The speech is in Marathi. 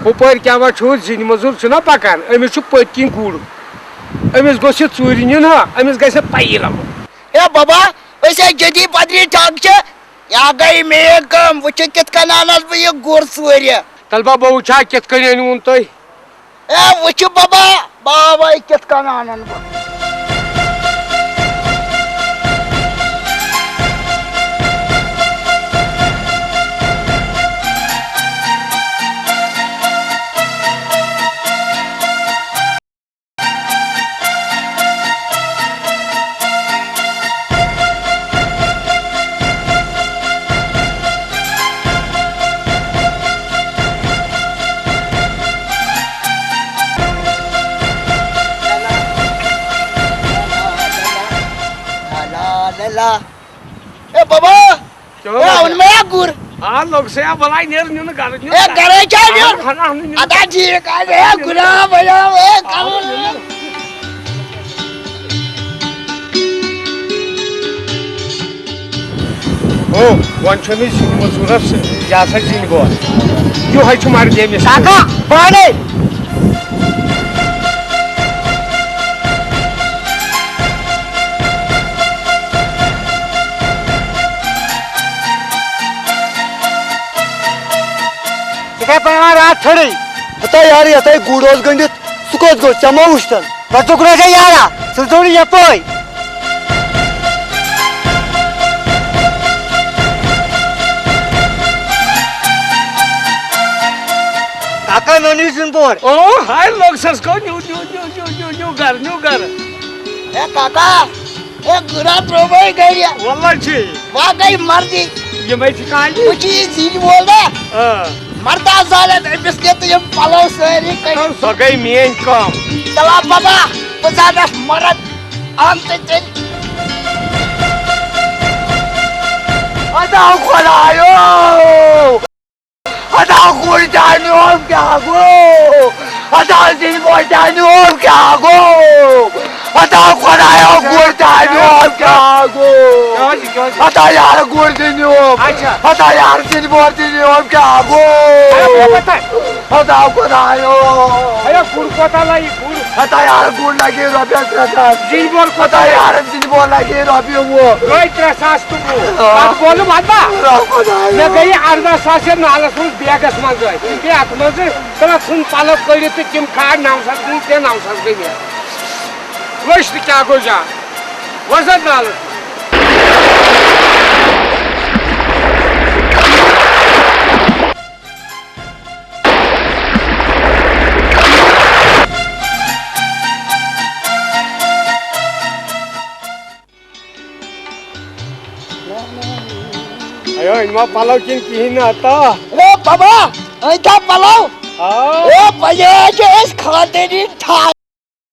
हुपर क्या वो जिन मजूर छुना पकान अमिस पत्किन गुड़ अमिस गोस चूर नीन हा अमिस गई पई लग ए बाबा ऐसे जदी पदरी ठग या गई मे कम वो कित कनानस बह यह गुड़ चूर तलबा बह वुचा कित कन अनवुन तुम ए वो बाबा बाबा कित कनानन बह ए बाबा उनमें गुड़ हाँ लोग से भलाई नेर न्यून कर ए करे क्या न्यून अदा ठीक है गुड़ा भैया ए कर ओ वन छमी जिन मजूरस या सा जिन गो यो है छुमार गेम काका पानी रात थोड़ी आता यार आता गुड़ गंडित सुकोच गो चमा उष्टन बचुकरा यारा सुथोड़ी यपोय काका नोनी सुनपोर ओ हाय लोग सस को न्यू कर ए काका ए गुड़ा प्रोबाई गई वल्लाह छी वा गई मर्दी ये मैं सिखाई कुछ चीज बोल दे मर्दा साले बिस्किट ये पलो सारी कहीं सो गई मेन कम चला बाबा बजाना मरद आम ते चल अदा खलायो अदा गुड़ जानो क्या गो अदा दिन को जानो क्या गो अदा खलायो गुड़ जानो क्या गो अदा यार गुड़ दिनो अदा यार दिन को दिनो क्या गो अदा खलायो अरे गुड़ पता लाई गुड़ अदा यार गुड़ लगे रुपया त्रसा जिन बोल अदा यार दिन को लगे रुपया वो कोई त्रसास तुम बात बोलो बाबा मैं गई अर्धा सास से नालस में बेगस में गई के हाथ में से तला सुन पालक कइले ते किम खा नाम सकती ते नाम सकती है वस्ट क्या को जा वजन नाल अयो इनमें पालक किन किन आता ए बाबा ऐसा पलो हां ए बजे जो इस खाते नहीं था